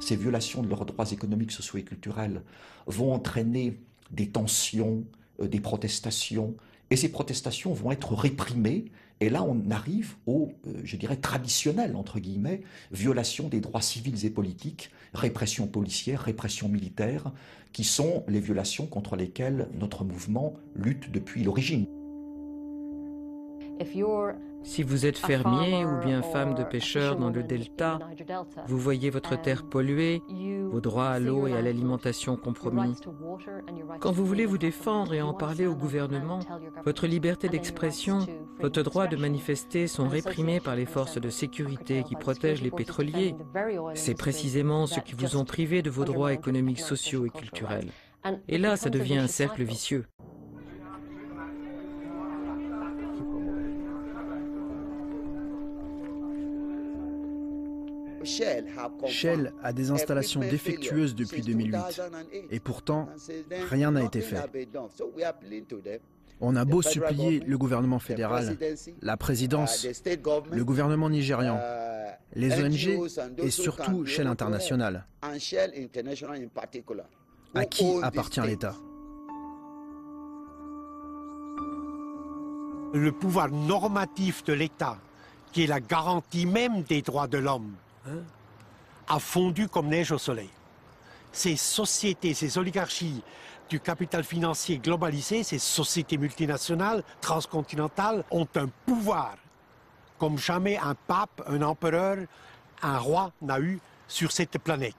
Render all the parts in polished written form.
ces violations de leurs droits économiques, sociaux et culturels vont entraîner des tensions, des protestations, et ces protestations vont être réprimées. Et là, on arrive au, je dirais, traditionnel, entre guillemets, violation des droits civils et politiques, répression policière, répression militaire, qui sont les violations contre lesquelles notre mouvement lutte depuis l'origine. Si vous êtes fermier ou bien femme de pêcheur dans le delta, vous voyez votre terre polluée, vos droits à l'eau et à l'alimentation compromis. Quand vous voulez vous défendre et en parler au gouvernement, votre liberté d'expression, votre droit de manifester sont réprimés par les forces de sécurité qui protègent les pétroliers. C'est précisément ceux qui vous ont privé de vos droits économiques, sociaux et culturels. Et là, ça devient un cercle vicieux. Shell a des installations défectueuses depuis 2008 et pourtant, rien n'a été fait. On a beau supplier le gouvernement fédéral, la présidence, le gouvernement nigérian, les ONG et surtout Shell International. À qui appartient l'État? Le pouvoir normatif de l'État, qui est la garantie même des droits de l'homme, a fondu comme neige au soleil. Ces sociétés, ces oligarchies du capital financier globalisé, ces sociétés multinationales, transcontinentales, ont un pouvoir comme jamais un pape, un empereur, un roi n'a eu sur cette planète.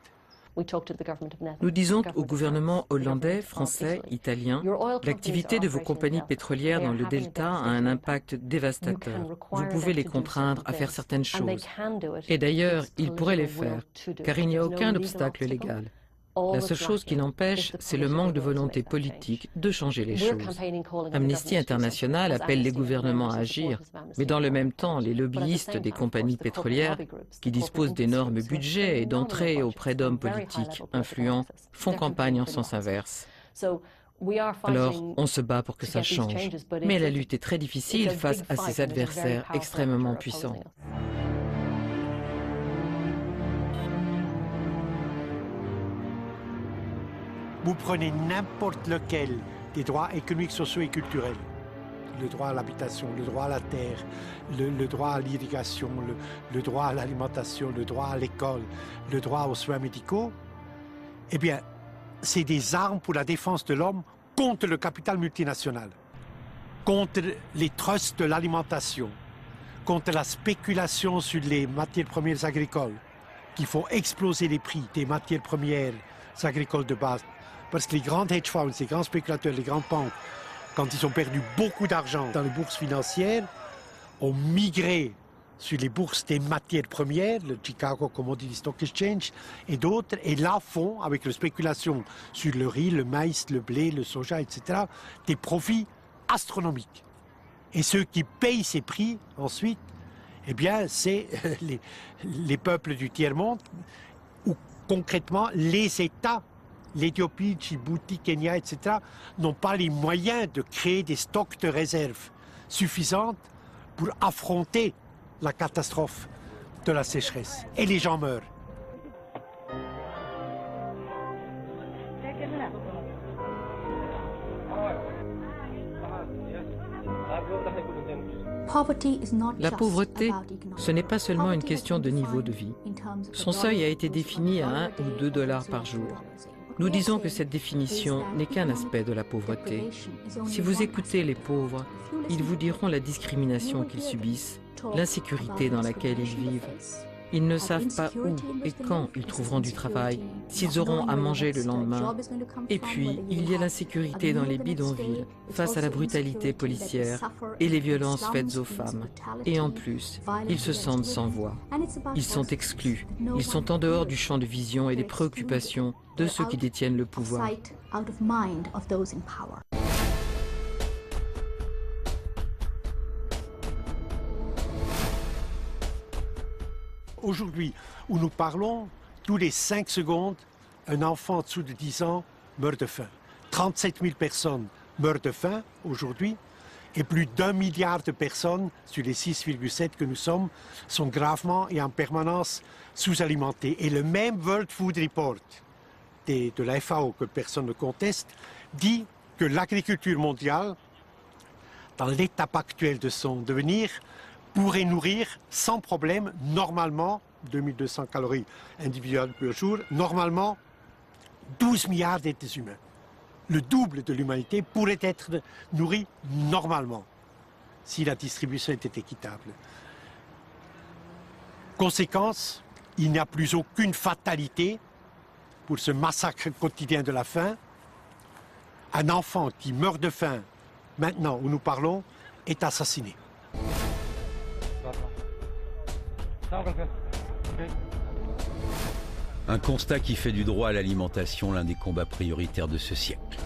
Nous disons au gouvernement hollandais, français, italien, l'activité de vos compagnies pétrolières dans le delta a un impact dévastateur. Vous pouvez les contraindre à faire certaines choses. Et d'ailleurs, ils pourraient les faire, car il n'y a aucun obstacle légal. La seule chose qui l'empêche, c'est le manque de volonté politique de changer les choses. Amnesty International appelle les gouvernements à agir, mais dans le même temps, les lobbyistes des compagnies pétrolières, qui disposent d'énormes budgets et d'entrées auprès d'hommes politiques influents, font campagne en sens inverse. Alors, on se bat pour que ça change, mais la lutte est très difficile face à ces adversaires extrêmement puissants. Vous prenez n'importe lequel des droits économiques, sociaux et culturels, le droit à l'habitation, le droit à la terre, le droit à l'irrigation, le droit à l'alimentation, le droit à l'école, le droit aux soins médicaux, eh bien, c'est des armes pour la défense de l'homme contre le capital multinational, contre les trusts de l'alimentation, contre la spéculation sur les matières premières agricoles, qui font exploser les prix des matières premières agricoles de base. Parce que les grands hedge funds, les grands spéculateurs, les grandes banques, quand ils ont perdu beaucoup d'argent dans les bourses financières, ont migré sur les bourses des matières premières, le Chicago Commodity Stock Exchange et d'autres, et là font, avec la spéculation sur le riz, le maïs, le blé, le soja, etc., des profits astronomiques. Et ceux qui payent ces prix ensuite, eh bien, c'est les peuples du tiers-monde, ou concrètement les États. L'Éthiopie, Djibouti, Kenya, etc., n'ont pas les moyens de créer des stocks de réserves suffisantes pour affronter la catastrophe de la sécheresse. Et les gens meurent. La pauvreté, ce n'est pas seulement une question de niveau de vie. Son seuil a été défini à 1 ou 2 dollars par jour. Nous disons que cette définition n'est qu'un aspect de la pauvreté. Si vous écoutez les pauvres, ils vous diront la discrimination qu'ils subissent, l'insécurité dans laquelle ils vivent. Ils ne savent pas où et quand ils trouveront du travail, s'ils auront à manger le lendemain. Et puis, il y a l'insécurité dans les bidonvilles, face à la brutalité policière et les violences faites aux femmes. Et en plus, ils se sentent sans voix. Ils sont exclus. Ils sont en dehors du champ de vision et des préoccupations de ceux qui détiennent le pouvoir. Aujourd'hui, où nous parlons, tous les 5 secondes, un enfant en dessous de 10 ans meurt de faim. 37 000 personnes meurent de faim aujourd'hui. Et plus d'1 milliard de personnes sur les 6,7 que nous sommes sont gravement et en permanence sous-alimentées. Et le même World Food Report de la FAO, que personne ne conteste, dit que l'agriculture mondiale, dans l'étape actuelle de son devenir, pourrait nourrir sans problème, normalement, 2200 calories individuelles par jour, normalement 12 milliards d'êtres humains. Le double de l'humanité pourrait être nourri normalement si la distribution était équitable. Conséquence, il n'y a plus aucune fatalité pour ce massacre quotidien de la faim. Un enfant qui meurt de faim, maintenant où nous parlons, est assassiné. Un constat qui fait du droit à l'alimentation l'un des combats prioritaires de ce siècle.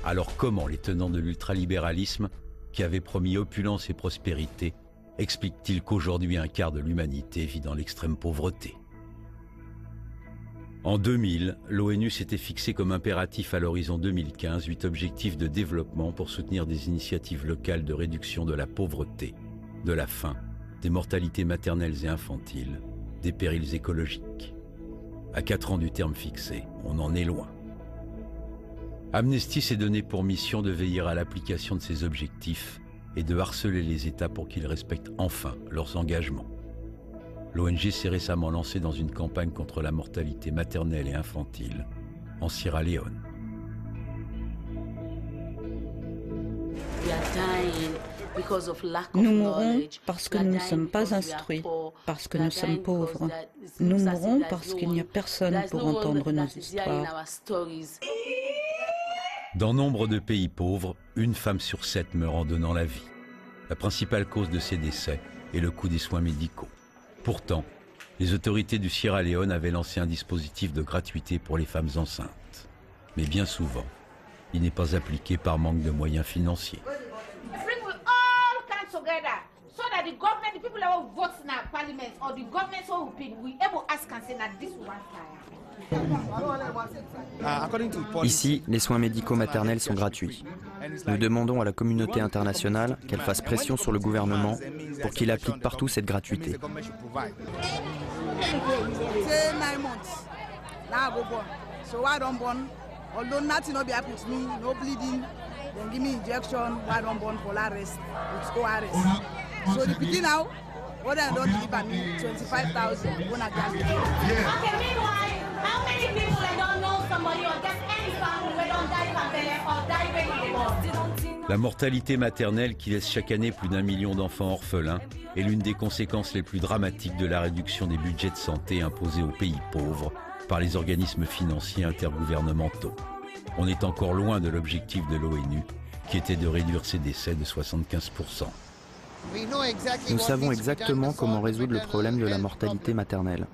Alors comment les tenants de l'ultralibéralisme, qui avaient promis opulence et prospérité, expliquent-ils qu'aujourd'hui un quart de l'humanité vit dans l'extrême pauvreté? En 2000, l'ONU s'était fixé comme impératif à l'horizon 2015 8 objectifs de développement pour soutenir des initiatives locales de réduction de la pauvreté, de la faim, des mortalités maternelles et infantiles, des périls écologiques. À 4 ans du terme fixé, on en est loin. Amnesty s'est donné pour mission de veiller à l'application de ces objectifs et de harceler les États pour qu'ils respectent enfin leurs engagements. L'ONG s'est récemment lancée dans une campagne contre la mortalité maternelle et infantile en Sierra Leone. Nous mourons parce que nous ne sommes pas instruits, parce que nous sommes pauvres. Nous mourons parce qu'il n'y a personne pour entendre nos histoires. Dans nombre de pays pauvres, 1 femme sur 7 meurt en donnant la vie. La principale cause de ces décès est le coût des soins médicaux. Pourtant, les autorités du Sierra Leone avaient lancé un dispositif de gratuité pour les femmes enceintes. Mais bien souvent, il n'est pas appliqué par manque de moyens financiers. Ici, les soins médicaux maternels sont gratuits. Nous demandons à la communauté internationale qu'elle fasse pression sur le gouvernement pour qu'il applique partout cette gratuité. La mortalité maternelle qui laisse chaque année plus d'1 million d'enfants orphelins est l'une des conséquences les plus dramatiques de la réduction des budgets de santé imposés aux pays pauvres par les organismes financiers intergouvernementaux. On est encore loin de l'objectif de l'ONU, qui était de réduire ces décès de 75%. Nous savons exactement comment résoudre le problème de la mortalité maternelle.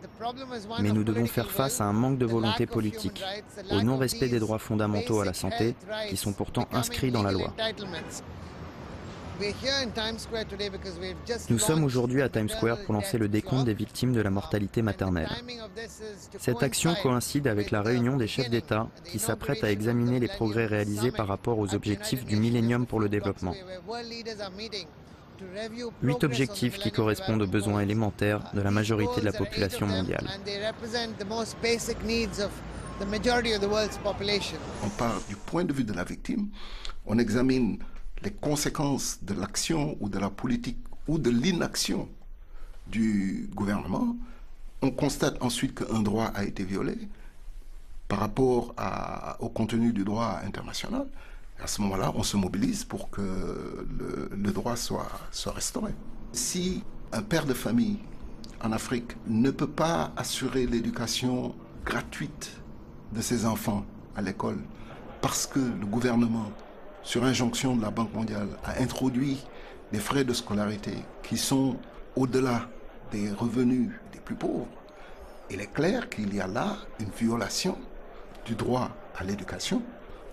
Mais nous devons faire face à un manque de volonté politique, au non-respect des droits fondamentaux à la santé, qui sont pourtant inscrits dans la loi. Nous sommes aujourd'hui à Times Square pour lancer le décompte des victimes de la mortalité maternelle. Cette action coïncide avec la réunion des chefs d'État qui s'apprêtent à examiner les progrès réalisés par rapport aux objectifs du Millénium pour le développement. 8 objectifs qui correspondent aux besoins élémentaires de la majorité de la population mondiale. On part du point de vue de la victime, on examine les conséquences de l'action ou de la politique ou de l'inaction du gouvernement. On constate ensuite qu'un droit a été violé par rapport au contenu du droit international. À ce moment-là, on se mobilise pour que le droit soit restauré. Si un père de famille en Afrique ne peut pas assurer l'éducation gratuite de ses enfants à l'école parce que le gouvernement, sur injonction de la Banque mondiale, a introduit des frais de scolarité qui sont au-delà des revenus des plus pauvres, il est clair qu'il y a là une violation du droit à l'éducation.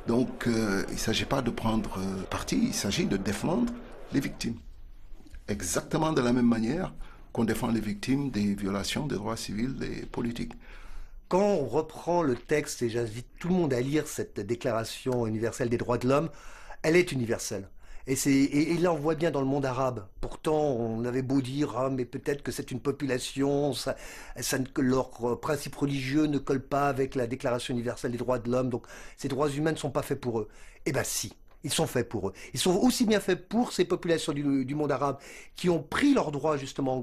Donc, il ne s'agit pas de prendre parti, il s'agit de défendre les victimes. Exactement de la même manière qu'on défend les victimes des violations des droits civils et politiques. Quand on reprend le texte, et j'invite tout le monde à lire cette Déclaration universelle des droits de l'homme, elle est universelle. Et là, on voit bien dans le monde arabe. Pourtant, on avait beau dire, ah, mais peut-être que c'est une population, leur principe religieux ne colle pas avec la Déclaration universelle des droits de l'homme, donc ces droits humains ne sont pas faits pour eux. Eh bien si, ils sont faits pour eux. Ils sont aussi bien faits pour ces populations du monde arabe qui ont pris leurs droits, justement,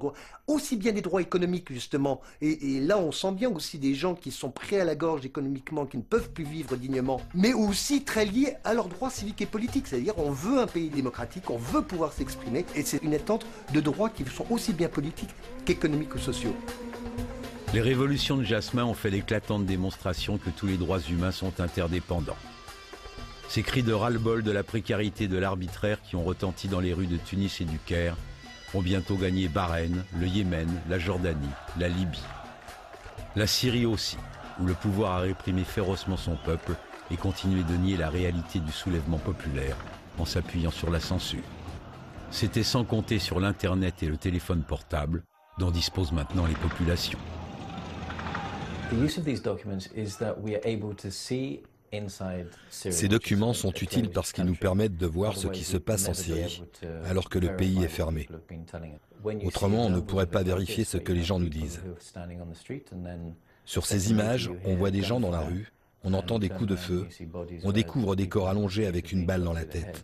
aussi bien des droits économiques, justement. Et là, on sent bien aussi des gens qui sont pris à la gorge économiquement, qui ne peuvent plus vivre dignement, mais aussi très liés à leurs droits civiques et politiques. C'est-à-dire, on veut un pays démocratique, on veut pouvoir s'exprimer, et c'est une attente de droits qui sont aussi bien politiques qu'économiques ou sociaux. Les révolutions de Jasmin ont fait d'éclatantes démonstrations que tous les droits humains sont interdépendants. Ces cris de ras-le-bol de la précarité de l'arbitraire qui ont retenti dans les rues de Tunis et du Caire ont bientôt gagné Bahreïn, le Yémen, la Jordanie, la Libye. La Syrie aussi, où le pouvoir a réprimé férocement son peuple et continué de nier la réalité du soulèvement populaire en s'appuyant sur la censure. C'était sans compter sur l'Internet et le téléphone portable dont disposent maintenant les populations. Ces documents sont utiles parce qu'ils nous permettent de voir ce qui se passe en Syrie, alors que le pays est fermé. Autrement, on ne pourrait pas vérifier ce que les gens nous disent. Sur ces images, on voit des gens dans la rue, on entend des coups de feu, on découvre des corps allongés avec une balle dans la tête.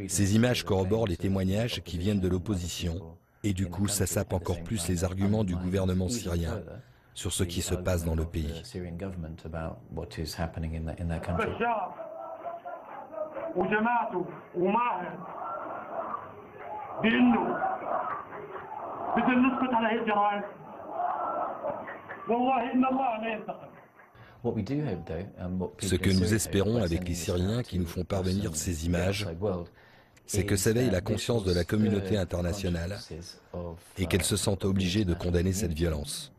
Ces images corroborent les témoignages qui viennent de l'opposition, et du coup, ça sape encore plus les arguments du gouvernement syrien sur ce qui se passe dans le pays. Ce que nous espérons avec les Syriens qui nous font parvenir ces images, c'est que s'éveille la conscience de la communauté internationale et qu'elle se sente obligée de condamner cette violence.